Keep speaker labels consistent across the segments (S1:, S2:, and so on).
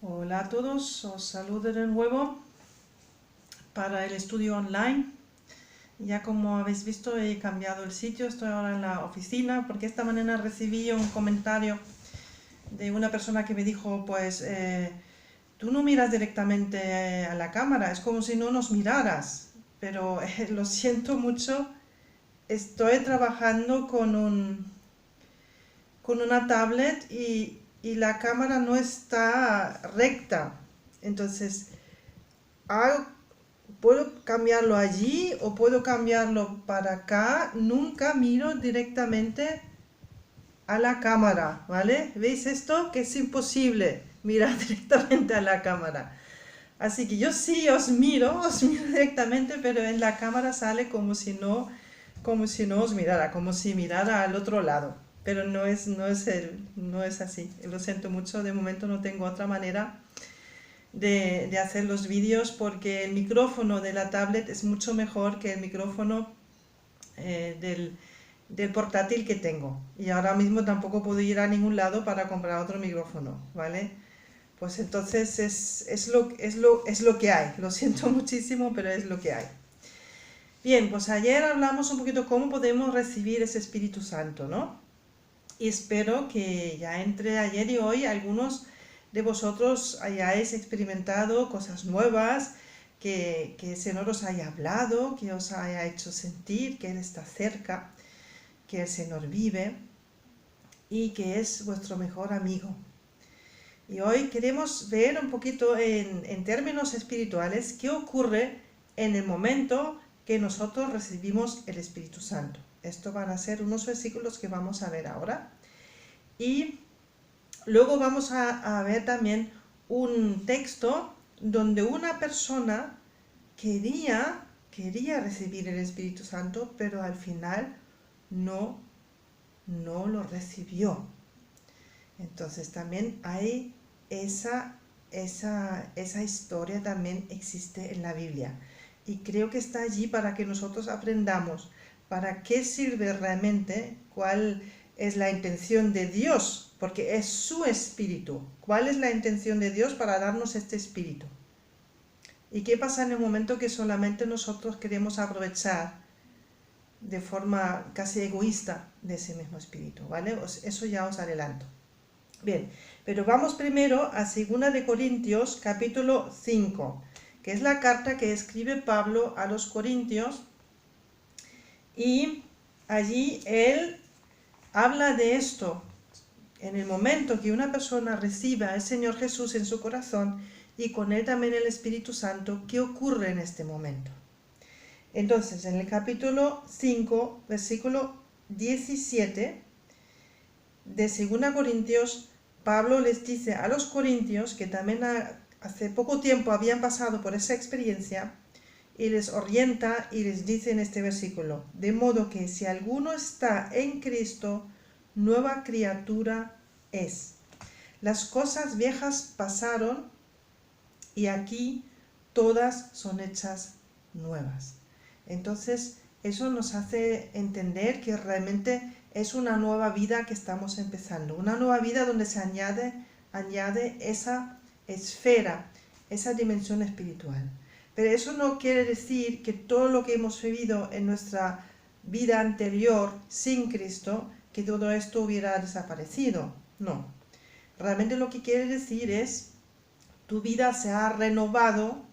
S1: Hola a todos, os saludo de nuevo para el estudio online. Ya como habéis visto he cambiado el sitio, estoy ahora en la oficina porque esta mañana recibí un comentario de una persona que me dijo tú no miras directamente a la cámara, es como si no nos miraras, pero lo siento mucho, estoy trabajando con una tablet y la cámara no está recta, entonces hago puedo cambiarlo allí o puedo cambiarlo para acá, nunca miro directamente a la cámara, ¿vale? ¿Veis esto? Que es imposible mirar directamente a la cámara. Así que yo sí os miro directamente, pero en la cámara sale como si no os mirara, como si mirara al otro lado. Pero no es así. Lo siento mucho, de momento no tengo otra manera de hacer los vídeos porque el micrófono de la tablet es mucho mejor que el micrófono del portátil que tengo. Y ahora mismo tampoco puedo ir a ningún lado para comprar otro micrófono, ¿vale? Pues entonces es lo que hay. Lo siento muchísimo, pero es lo que hay. Bien, pues ayer hablamos un poquito cómo podemos recibir ese Espíritu Santo, ¿no? Y espero que ya entre ayer y hoy algunos de vosotros hayáis experimentado cosas nuevas, que el Señor os haya hablado, que os haya hecho sentir que Él está cerca, que el Señor vive y que es vuestro mejor amigo. Y hoy queremos ver un poquito en términos espirituales qué ocurre en el momento que nosotros recibimos el Espíritu Santo. Esto van a ser unos versículos que vamos a ver ahora. Y luego vamos a ver también un texto donde una persona quería recibir el Espíritu Santo, pero al final no lo recibió. Entonces también hay esa historia también existe en la Biblia. Y creo que está allí para que nosotros aprendamos para qué sirve realmente, cuál es la intención de Dios, porque es su espíritu. ¿Cuál es la intención de Dios para darnos este espíritu? ¿Y qué pasa en el momento que solamente nosotros queremos aprovechar de forma casi egoísta de ese mismo espíritu? ¿Vale? Eso ya os adelanto. Bien, pero vamos primero a 2 de Corintios capítulo 5, que es la carta que escribe Pablo a los Corintios, y allí él habla de esto. En el momento que una persona reciba al Señor Jesús en su corazón y con él también el Espíritu Santo, ¿qué ocurre en este momento? Entonces, en el capítulo 5, versículo 17 de 2 Corintios, Pablo les dice a los corintios que también hace poco tiempo habían pasado por esa experiencia y les orienta y les dice en este versículo: de modo que si alguno está en Cristo, nueva criatura es. Las cosas viejas pasaron y aquí todas son hechas nuevas. Entonces, eso nos hace entender que realmente es una nueva vida que estamos empezando, una nueva vida donde se añade esa esfera, esa dimensión espiritual. Pero eso no quiere decir que todo lo que hemos vivido en nuestra vida anterior sin Cristo, que todo esto hubiera desaparecido. No. Realmente lo que quiere decir es tu vida se ha renovado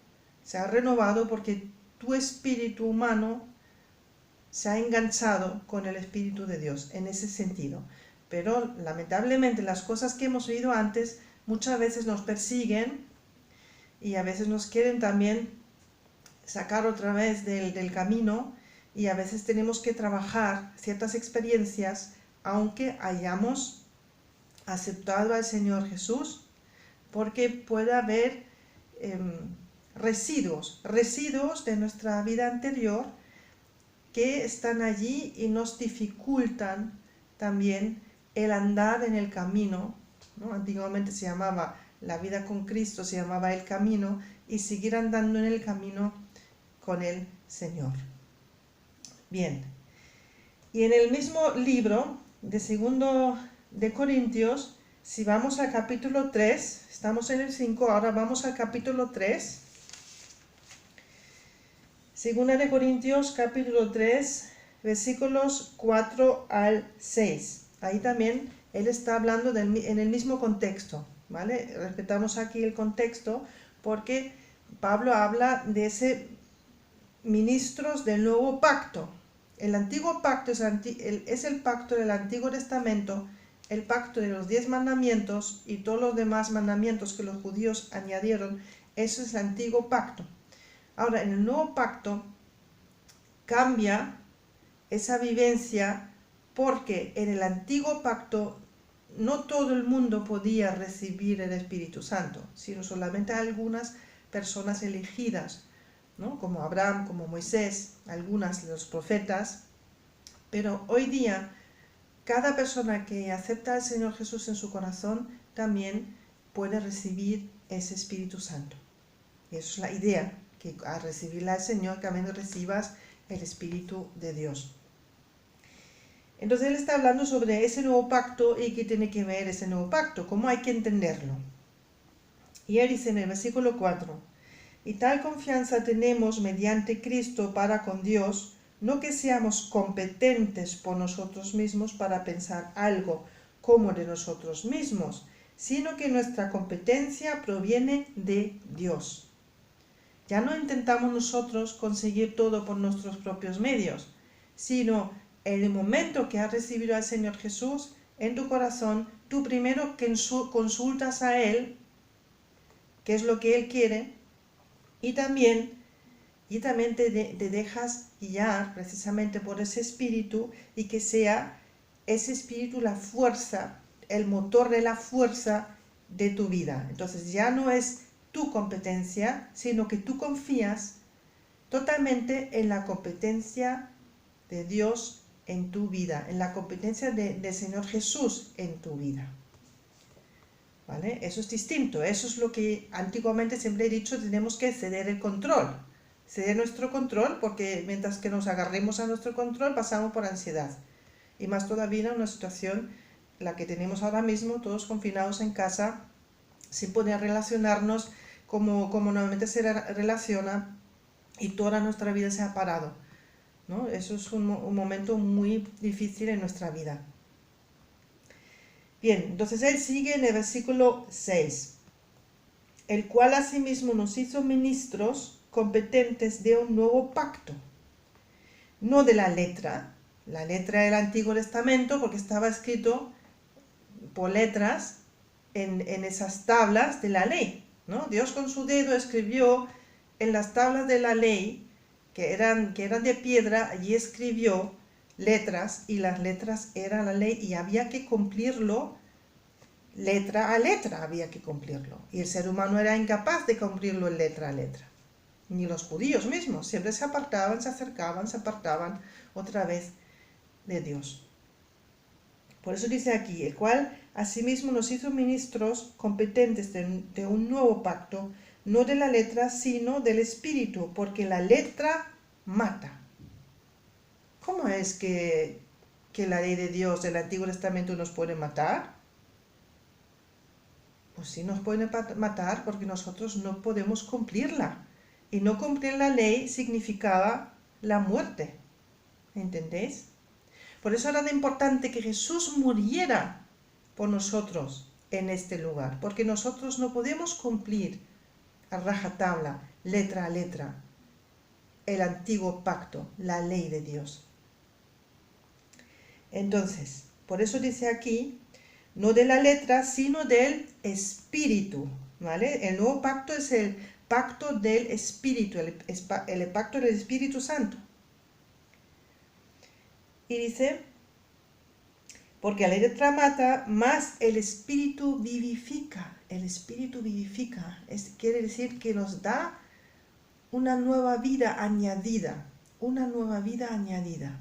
S1: porque tu espíritu humano se ha enganchado con el Espíritu de Dios, en ese sentido. Pero lamentablemente las cosas que hemos vivido antes muchas veces nos persiguen y a veces nos quieren también sacar otra vez del camino, y a veces tenemos que trabajar ciertas experiencias aunque hayamos aceptado al Señor Jesús, porque puede haber residuos de nuestra vida anterior que están allí y nos dificultan también el andar en el camino, ¿no? Antiguamente se llamaba la vida con Cristo, se llamaba el camino, y seguir andando en el camino con el Señor. Bien, y en el mismo libro de 2 de Corintios Si vamos al capítulo 3, estamos en el 5, ahora vamos al capítulo 3. Segunda de Corintios, capítulo 3, versículos 4 al 6. Ahí también él está hablando en el mismo contexto, ¿vale? Respetamos aquí el contexto porque Pablo habla de ese ministros del nuevo pacto. El antiguo pacto es el pacto del Antiguo Testamento, el pacto de los 10 mandamientos y todos los demás mandamientos que los judíos añadieron. Eso es el antiguo pacto. Ahora, en el nuevo pacto cambia esa vivencia porque en el antiguo pacto no todo el mundo podía recibir el Espíritu Santo, sino solamente algunas personas elegidas, ¿no? Como Abraham, como Moisés, algunas de los profetas. Pero hoy día cada persona que acepta al Señor Jesús en su corazón también puede recibir ese Espíritu Santo. Y eso es la idea, que al recibirla al Señor también recibas el Espíritu de Dios. Entonces él está hablando sobre ese nuevo pacto y qué tiene que ver ese nuevo pacto, cómo hay que entenderlo. Y él dice en el versículo 4, y tal confianza tenemos mediante Cristo para con Dios, no que seamos competentes por nosotros mismos para pensar algo como de nosotros mismos, sino que nuestra competencia proviene de Dios. Ya no intentamos nosotros conseguir todo por nuestros propios medios, sino en el momento que has recibido al Señor Jesús en tu corazón, tú primero consultas a Él, qué es lo que Él quiere, y también te dejas guiar precisamente por ese espíritu y que sea ese espíritu la fuerza, el motor de la fuerza de tu vida. Entonces ya no es tu competencia, sino que tú confías totalmente en la competencia de Dios en tu vida, en la competencia del Señor Jesús en tu vida. ¿Vale? Eso es distinto, eso es lo que antiguamente siempre he dicho, tenemos que ceder el control, ceder nuestro control, porque mientras que nos agarremos a nuestro control pasamos por ansiedad, y más todavía en una situación, la que tenemos ahora mismo, todos confinados en casa, sin poder relacionarnos como normalmente se relaciona, y toda nuestra vida se ha parado, ¿no? Eso es un momento muy difícil en nuestra vida. Bien, entonces él sigue en el versículo 6, el cual asimismo nos hizo ministros competentes de un nuevo pacto, no de la letra del Antiguo Testamento, porque estaba escrito por letras en esas tablas de la ley, ¿no? Dios con su dedo escribió en las tablas de la ley, que eran de piedra, allí escribió letras, y las letras eran la ley, y había que cumplirlo letra a letra, había que cumplirlo, y el ser humano era incapaz de cumplirlo letra a letra, ni los judíos mismos, siempre se apartaban, se acercaban, se apartaban otra vez de Dios. Por eso dice aquí, el cual asimismo nos hizo ministros competentes de un nuevo pacto, no de la letra, sino del espíritu, porque la letra mata. ¿Cómo es que la ley de Dios del Antiguo Testamento nos puede matar? Pues sí nos puede matar porque nosotros no podemos cumplirla. Y no cumplir la ley significaba la muerte. ¿Entendéis? Por eso era de importante que Jesús muriera por nosotros en este lugar, porque nosotros no podemos cumplir a rajatabla, letra a letra, el antiguo pacto, la ley de Dios. Entonces, por eso dice aquí, no de la letra, sino del espíritu, ¿vale? El nuevo pacto es el pacto del espíritu, el pacto del Espíritu Santo. Y dice, porque la letra mata, más el espíritu vivifica. El espíritu vivifica, quiere decir que nos da una nueva vida añadida, una nueva vida añadida.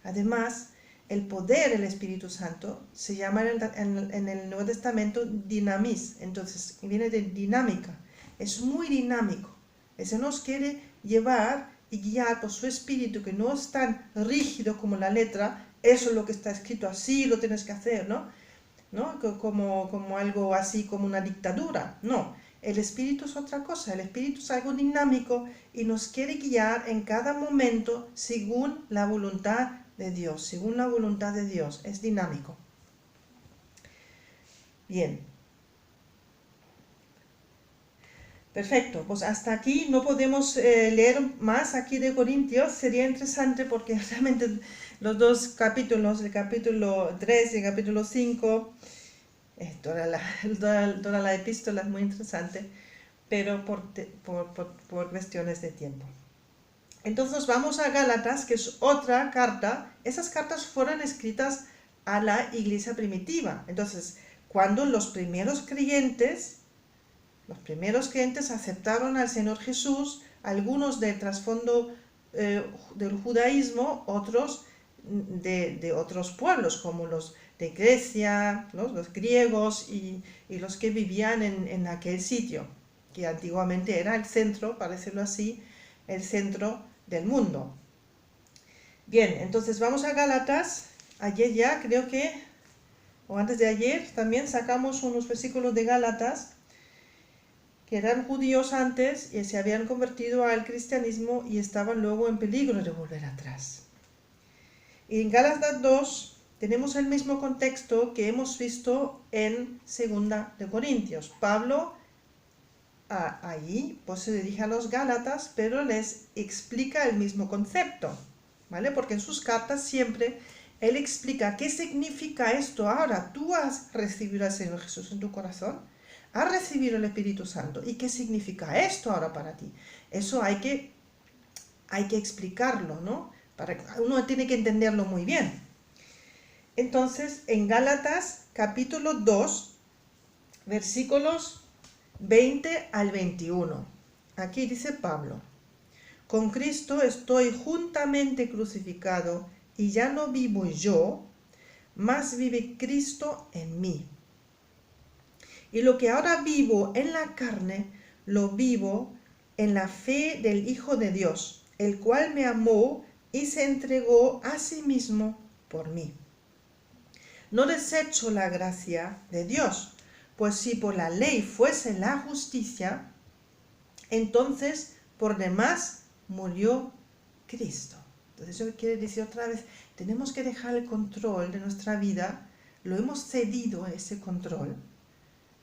S1: Además, el poder del Espíritu Santo se llama en el Nuevo Testamento dinamis, entonces viene de dinámica, es muy dinámico. Ese nos quiere llevar y guiar por su espíritu, que no es tan rígido como la letra, eso es lo que está escrito, así lo tienes que hacer, ¿no? ¿no? Como algo así, como una dictadura. No, el Espíritu es otra cosa, el Espíritu es algo dinámico y nos quiere guiar en cada momento según la voluntad de Dios, según la voluntad de Dios, es dinámico. Bien. Perfecto, pues hasta aquí no podemos leer más aquí de Corintios, sería interesante porque realmente los dos capítulos, el capítulo 3 y el capítulo 5, toda la epístola es muy interesante, pero por cuestiones de tiempo. Entonces vamos a Gálatas, que es otra carta. Esas cartas fueron escritas a la iglesia primitiva. Entonces, cuando los primeros creyentes aceptaron al Señor Jesús, algunos de trasfondo del judaísmo, otros de otros pueblos, como los de Grecia, los griegos y los que vivían en aquel sitio, que antiguamente era el centro, para decirlo así, el centro del mundo. Bien, entonces vamos a Gálatas. Ayer ya creo que, o antes de ayer, también sacamos unos versículos de Gálatas que eran judíos antes y se habían convertido al cristianismo y estaban luego en peligro de volver atrás. Y en Gálatas 2 tenemos el mismo contexto que hemos visto en 2 de Corintios. Pablo allí pues se dirige a los Gálatas, pero les explica el mismo concepto, ¿vale? Porque en sus cartas siempre él explica qué significa esto ahora. Tú has recibido al Señor Jesús en tu corazón, has recibido el Espíritu Santo. ¿Y qué significa esto ahora para ti? Eso hay que explicarlo, ¿no? Uno tiene que entenderlo muy bien. Entonces, en Gálatas capítulo 2, versículos 20 al 21. Aquí dice Pablo: con Cristo estoy juntamente crucificado, y ya no vivo yo, mas vive Cristo en mí. Y lo que ahora vivo en la carne, lo vivo en la fe del Hijo de Dios, el cual me amó y se entregó a sí mismo por mí. No desecho la gracia de Dios, pues si por la ley fuese la justicia, entonces por demás murió Cristo. Entonces eso quiere decir otra vez, tenemos que dejar el control de nuestra vida, lo hemos cedido a ese control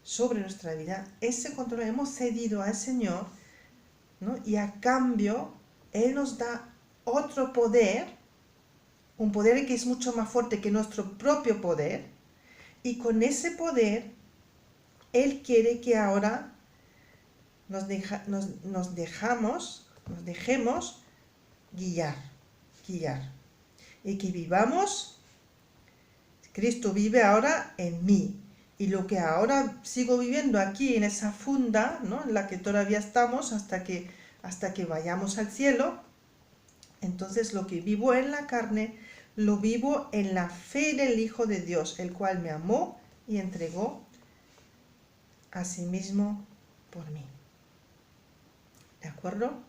S1: sobre nuestra vida, ese control hemos cedido al Señor, ¿no? Y a cambio Él nos da otro poder, un poder que es mucho más fuerte que nuestro propio poder, y con ese poder Él quiere que ahora nos dejemos guiar, y que vivamos. Cristo vive ahora en mí, y lo que ahora sigo viviendo aquí en esa funda, ¿no?, en la que todavía estamos hasta que vayamos al cielo, entonces lo que vivo en la carne, lo vivo en la fe del Hijo de Dios, el cual me amó y entregó a sí mismo por mí. ¿De acuerdo?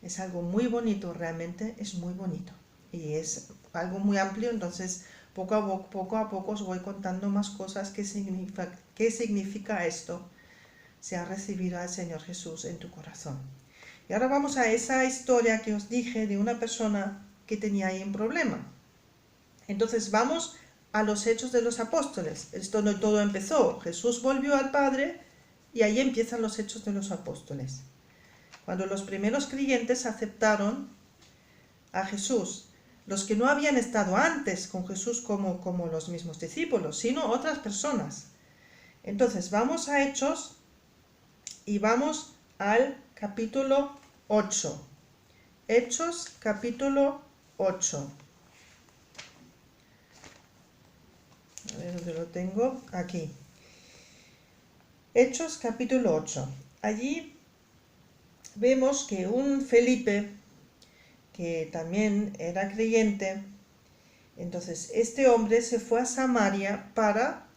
S1: Es algo muy bonito, realmente es muy bonito. Y es algo muy amplio, entonces poco a poco os voy contando más cosas. ¿Qué significa esto? Se ha recibido al Señor Jesús en tu corazón. Y ahora vamos a esa historia que os dije de una persona que tenía ahí un problema. Entonces vamos a los Hechos de los Apóstoles. Esto no todo empezó. Jesús volvió al Padre y ahí empiezan los Hechos de los Apóstoles. Cuando los primeros creyentes aceptaron a Jesús, los que no habían estado antes con Jesús como los mismos discípulos, sino otras personas. Entonces vamos a Hechos y vamos al capítulo 8. Hechos capítulo 8. A ver dónde lo tengo. Aquí. Hechos capítulo 8. Allí vemos que un Felipe, que también era creyente, entonces este hombre se fue a Samaria para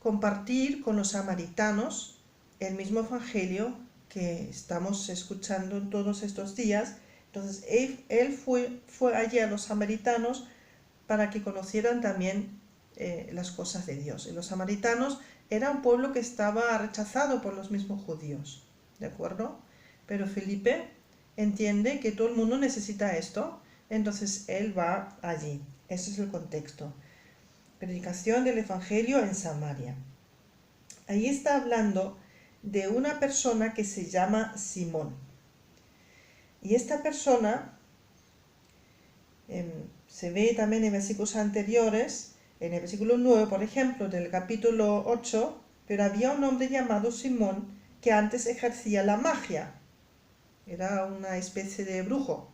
S1: compartir con los samaritanos el mismo evangelio que estamos escuchando todos estos días. Entonces él fue allí a los samaritanos para que conocieran también las cosas de Dios. Y los samaritanos era un pueblo que estaba rechazado por los mismos judíos, ¿de acuerdo? Pero Felipe entiende que todo el mundo necesita esto, entonces él va allí. Ese es el contexto. Predicación del Evangelio en Samaria. Ahí está hablando de una persona que se llama Simón. Y esta persona se ve también en versículos anteriores, en el versículo 9, por ejemplo, del capítulo 8, pero había un hombre llamado Simón que antes ejercía la magia. Era una especie de brujo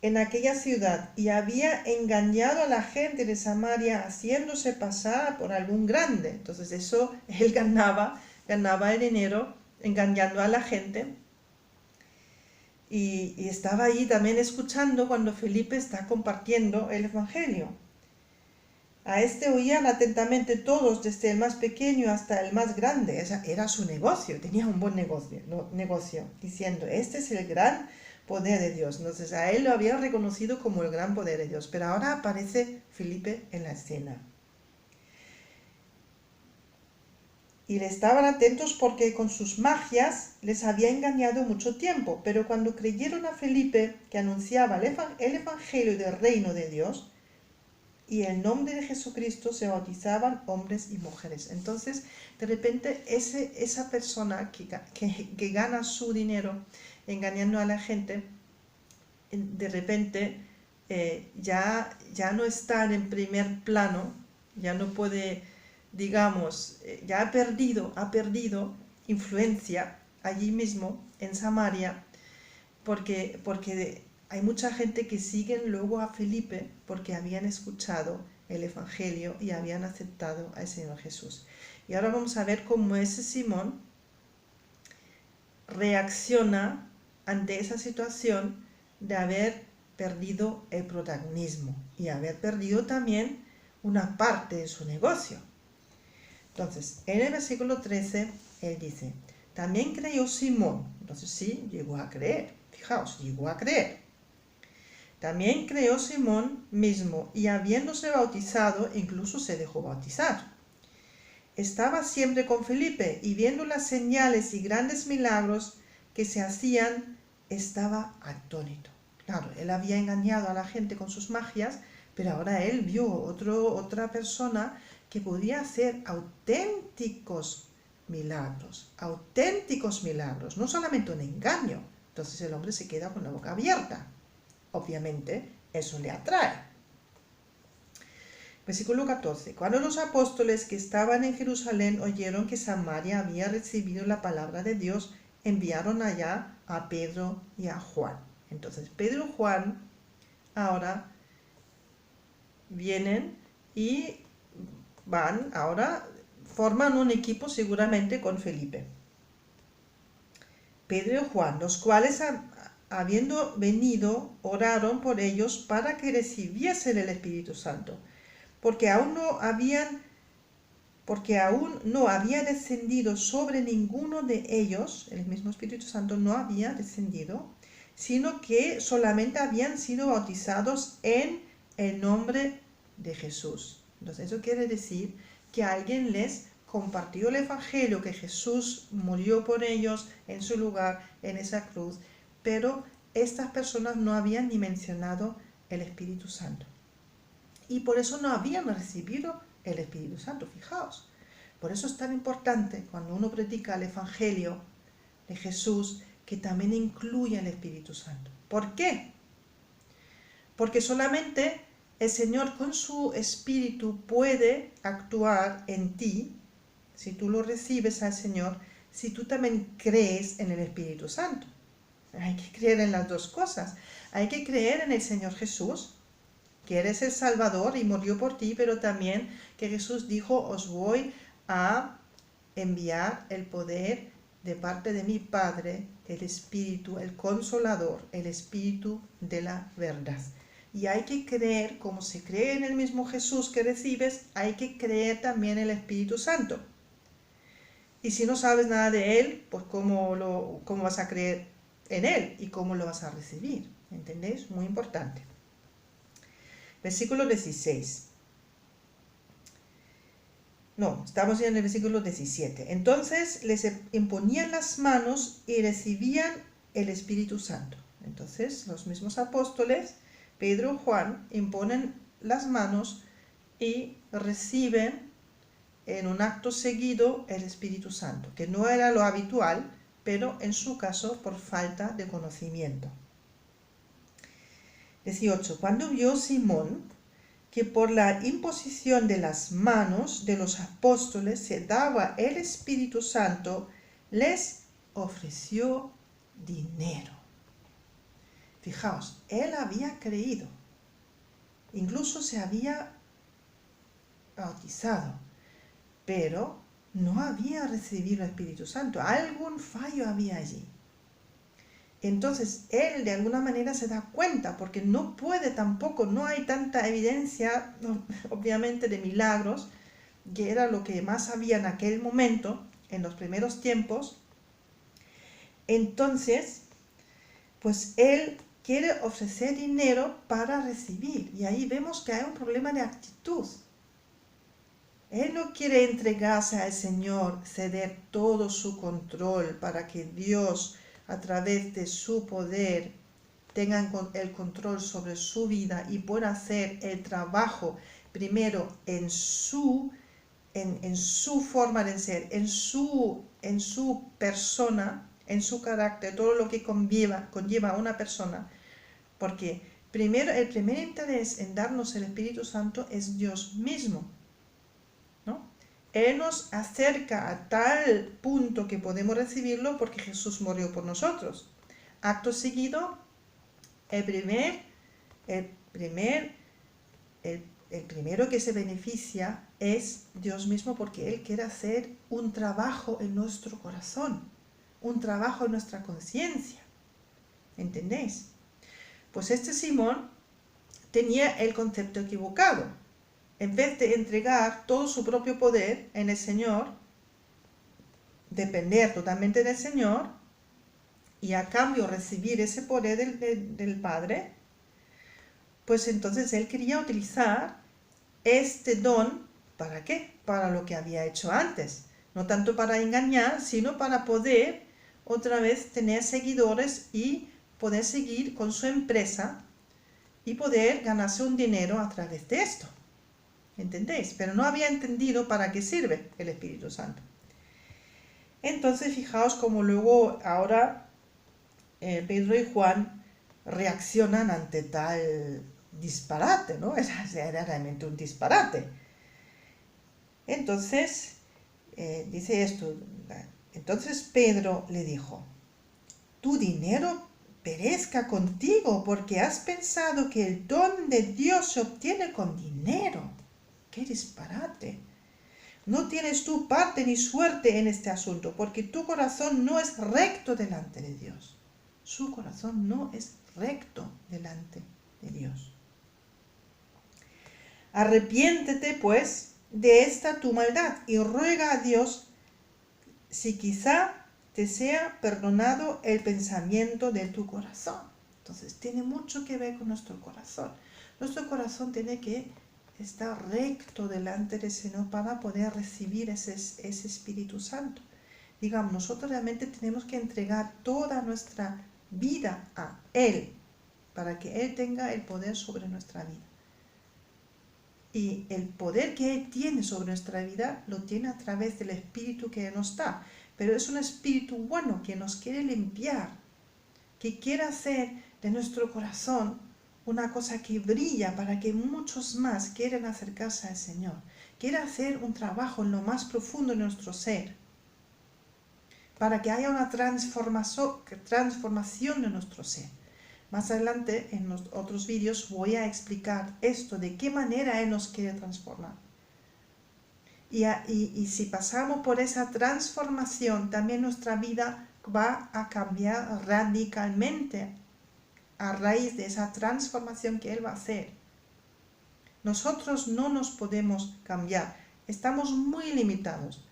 S1: en aquella ciudad y había engañado a la gente de Samaria haciéndose pasar por algún grande. Entonces eso, él ganaba el dinero engañando a la gente. Y estaba ahí también escuchando cuando Felipe está compartiendo el Evangelio. A este oían atentamente todos, desde el más pequeño hasta el más grande. Era su negocio, tenía un buen negocio, diciendo, este es el gran poder de Dios. Entonces a él lo habían reconocido como el gran poder de Dios, pero ahora aparece Felipe en la escena. Y le estaban atentos porque con sus magias les había engañado mucho tiempo, pero cuando creyeron a Felipe, que anunciaba el Evangelio del reino de Dios, y el nombre de Jesucristo, se bautizaban hombres y mujeres. Entonces, de repente, esa persona que gana su dinero engañando a la gente, de repente ya no está en primer plano, ya no puede, digamos, ya ha perdido influencia allí mismo, en Samaria, porque hay mucha gente que siguen luego a Felipe porque habían escuchado el Evangelio y habían aceptado al Señor Jesús. Y ahora vamos a ver cómo ese Simón reacciona ante esa situación de haber perdido el protagonismo y haber perdido también una parte de su negocio. Entonces, en el versículo 13, él dice, también creyó Simón. Entonces sí, llegó a creer. Fijaos, llegó a creer. También creyó Simón mismo y habiéndose bautizado, incluso se dejó bautizar. Estaba siempre con Felipe y viendo las señales y grandes milagros que se hacían, estaba atónito. Claro, él había engañado a la gente con sus magias, pero ahora él vio otra persona que podía hacer auténticos milagros, no solamente un engaño. Entonces el hombre se queda con la boca abierta. Obviamente, eso le atrae. Versículo 14. Cuando los apóstoles que estaban en Jerusalén oyeron que Samaria había recibido la palabra de Dios, enviaron allá a Pedro y a Juan. Entonces, Pedro y Juan ahora vienen y forman un equipo seguramente con Felipe. Pedro y Juan, los cuales habiendo venido, oraron por ellos para que recibiesen el Espíritu Santo, porque aún no había descendido sobre ninguno de ellos, el mismo Espíritu Santo no había descendido, sino que solamente habían sido bautizados en el nombre de Jesús. Entonces eso quiere decir que alguien les compartió el Evangelio, que Jesús murió por ellos en su lugar, en esa cruz, pero estas personas no habían ni mencionado el Espíritu Santo. Y por eso no habían recibido el Espíritu Santo, fijaos. Por eso es tan importante cuando uno predica el Evangelio de Jesús que también incluya el Espíritu Santo. ¿Por qué? Porque solamente el Señor con su Espíritu puede actuar en ti, si tú lo recibes al Señor, si tú también crees en el Espíritu Santo. Hay que creer en las dos cosas. Hay que creer en el Señor Jesús, que eres el Salvador y murió por ti, pero también que Jesús dijo, os voy a enviar el poder de parte de mi Padre, el Espíritu, el Consolador, el Espíritu de la verdad. Y hay que creer, como se cree en el mismo Jesús que recibes, hay que creer también en el Espíritu Santo. Y si no sabes nada de Él, pues ¿cómo vas a creer en Él y cómo lo vas a recibir? ¿Entendéis? Muy importante. Versículo 16. No, estamos ya en el versículo 17. Entonces les imponían las manos y recibían el Espíritu Santo. Entonces los mismos apóstoles, Pedro y Juan, imponen las manos y reciben en un acto seguido el Espíritu Santo, que no era lo habitual, pero en su caso por falta de conocimiento. 18. Cuando vio Simón que por la imposición de las manos de los apóstoles se daba el Espíritu Santo, les ofreció dinero. Fijaos, él había creído, incluso se había bautizado, pero no había recibido el Espíritu Santo. Algún fallo había allí. Entonces él de alguna manera se da cuenta, porque no puede tampoco, no hay tanta evidencia, obviamente, de milagros, que era lo que más había en aquel momento, en los primeros tiempos. Entonces, pues él quiere ofrecer dinero para recibir, y ahí vemos que hay un problema de actitud. Él no quiere entregarse al Señor, ceder todo su control para que Dios, a través de su poder, tenga el control sobre su vida y pueda hacer el trabajo primero en su forma de ser, en su persona, en su carácter, todo lo que conlleva a una persona. Porque primero, el primer interés en darnos el Espíritu Santo es Dios mismo, ¿no? Él nos acerca a tal punto que podemos recibirlo porque Jesús murió por nosotros. Acto seguido, el primero que se beneficia es Dios mismo, porque Él quiere hacer un trabajo en nuestro corazón, un trabajo en nuestra conciencia. ¿Entendéis? Pues este Simón tenía el concepto equivocado. En vez de entregar todo su propio poder en el Señor, depender totalmente del Señor y a cambio recibir ese poder del Padre, pues entonces él quería utilizar este don, ¿para qué? Para lo que había hecho antes. No tanto para engañar, sino para poder otra vez tener seguidores y poder seguir con su empresa y poder ganarse un dinero a través de esto. ¿Entendéis? Pero no había entendido para qué sirve el Espíritu Santo. Entonces fijaos cómo luego ahora Pedro y Juan reaccionan ante tal disparate, ¿no? Era realmente un disparate. Entonces, dice esto, entonces Pedro le dijo: tu dinero perezca contigo, porque has pensado que el don de Dios se obtiene con dinero. ¡Qué disparate! No tienes tú parte ni suerte en este asunto, porque tu corazón no es recto delante de Dios. Su corazón no es recto delante de Dios. Arrepiéntete, pues, de esta tu maldad y ruega a Dios si quizá te sea perdonado el pensamiento de tu corazón. Entonces, tiene mucho que ver con nuestro corazón. Nuestro corazón tiene que estar recto delante del Señor para poder recibir ese Espíritu Santo. Digamos, nosotros realmente tenemos que entregar toda nuestra vida a Él, para que Él tenga el poder sobre nuestra vida. Y el poder que Él tiene sobre nuestra vida lo tiene a través del Espíritu que Él nos da. Pero es un Espíritu bueno que nos quiere limpiar, que quiere hacer de nuestro corazón una cosa que brilla para que muchos más quieran acercarse al Señor. Quiere hacer un trabajo en lo más profundo de nuestro ser, para que haya una transformación de nuestro ser. Más adelante, en los otros vídeos, voy a explicar esto, de qué manera Él nos quiere transformar. Y si pasamos por esa transformación, también nuestra vida va a cambiar radicalmente a raíz de esa transformación que Él va a hacer. Nosotros no nos podemos cambiar, estamos muy limitados.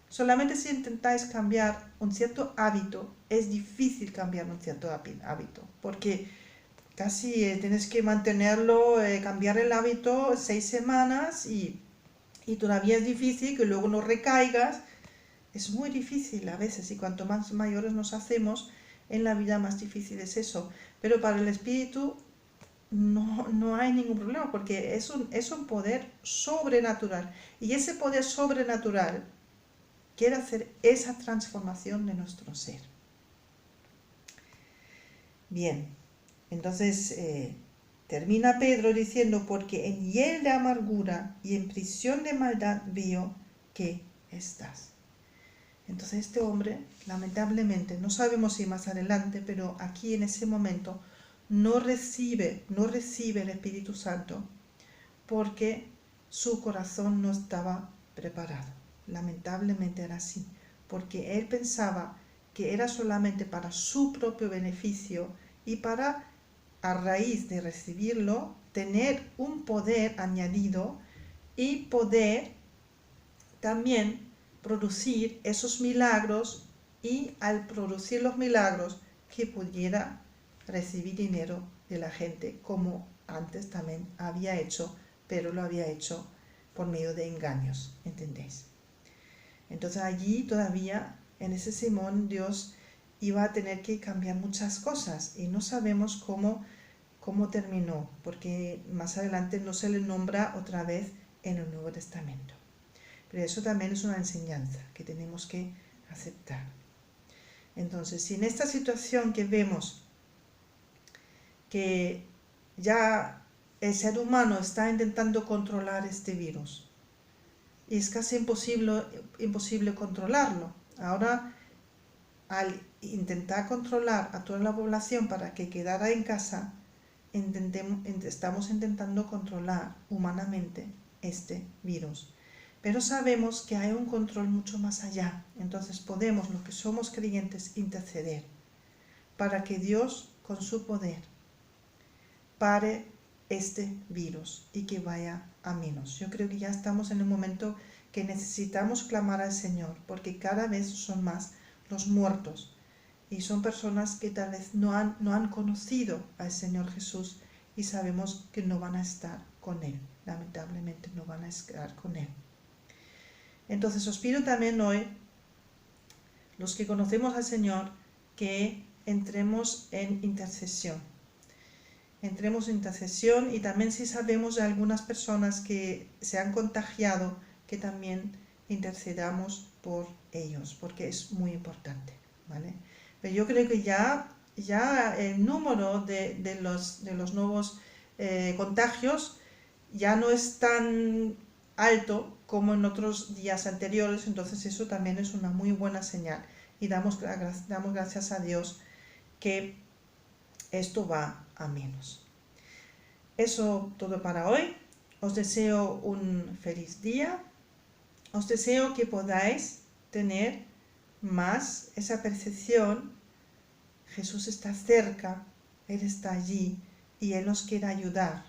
S1: Solamente si intentáis cambiar un cierto hábito, es difícil cambiar un cierto hábito, porque casi tienes que mantenerlo, cambiar el hábito 6 semanas y y todavía es difícil que luego no recaigas. Es muy difícil a veces, y cuanto más mayores nos hacemos en la vida, más difícil es eso. Pero para el espíritu no hay ningún problema, porque es un poder sobrenatural. Y ese poder sobrenatural quiere hacer esa transformación de nuestro ser. Bien, entonces termina Pedro diciendo, porque en hiel de amargura y en prisión de maldad veo que estás. Entonces este hombre, lamentablemente, no sabemos si más adelante, pero aquí en ese momento no recibe el Espíritu Santo porque su corazón no estaba preparado. Lamentablemente era así, porque él pensaba que era solamente para su propio beneficio y para, a raíz de recibirlo, tener un poder añadido y poder también producir esos milagros, y al producir los milagros que pudiera recibir dinero de la gente, como antes también había hecho, pero lo había hecho por medio de engaños, ¿entendéis? Entonces allí todavía, en ese Simón, Dios iba a tener que cambiar muchas cosas, y no sabemos cómo terminó, porque más adelante no se le nombra otra vez en el Nuevo Testamento. Pero eso también es una enseñanza que tenemos que aceptar. Entonces, si en esta situación que vemos que ya el ser humano está intentando controlar este virus y es casi imposible controlarlo, ahora al intentar controlar a toda la población para que quedara en casa, estamos intentando controlar humanamente este virus. Pero sabemos que hay un control mucho más allá. Entonces podemos, los que somos creyentes, interceder para que Dios, con su poder, pare este virus y que vaya a menos. Yo creo que ya estamos en el momento que necesitamos clamar al Señor, porque cada vez son más los muertos y son personas que tal vez no han conocido al Señor Jesús, y sabemos que no van a estar con Él. Lamentablemente no van a estar con Él. Entonces os pido también hoy, los que conocemos al Señor, que entremos en intercesión. Entremos en intercesión, y también si sabemos de algunas personas que se han contagiado, que también intercedamos por ellos, porque es muy importante, ¿vale? Pero yo creo que ya el número de los nuevos contagios ya no es tan alto como en otros días anteriores, entonces eso también es una muy buena señal, y damos gracias a Dios que esto va a menos. Eso todo para hoy. Os deseo un feliz día. Os deseo que podáis tener más esa percepción. Jesús está cerca, Él está allí, y Él nos quiere ayudar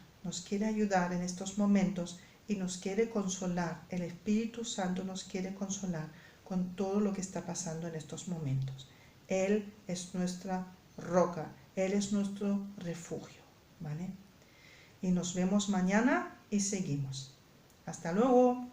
S1: en estos momentos, y nos quiere consolar. El Espíritu Santo nos quiere consolar con todo lo que está pasando en estos momentos. Él es nuestra roca, Él es nuestro refugio, ¿vale? Y nos vemos mañana y seguimos. Hasta luego.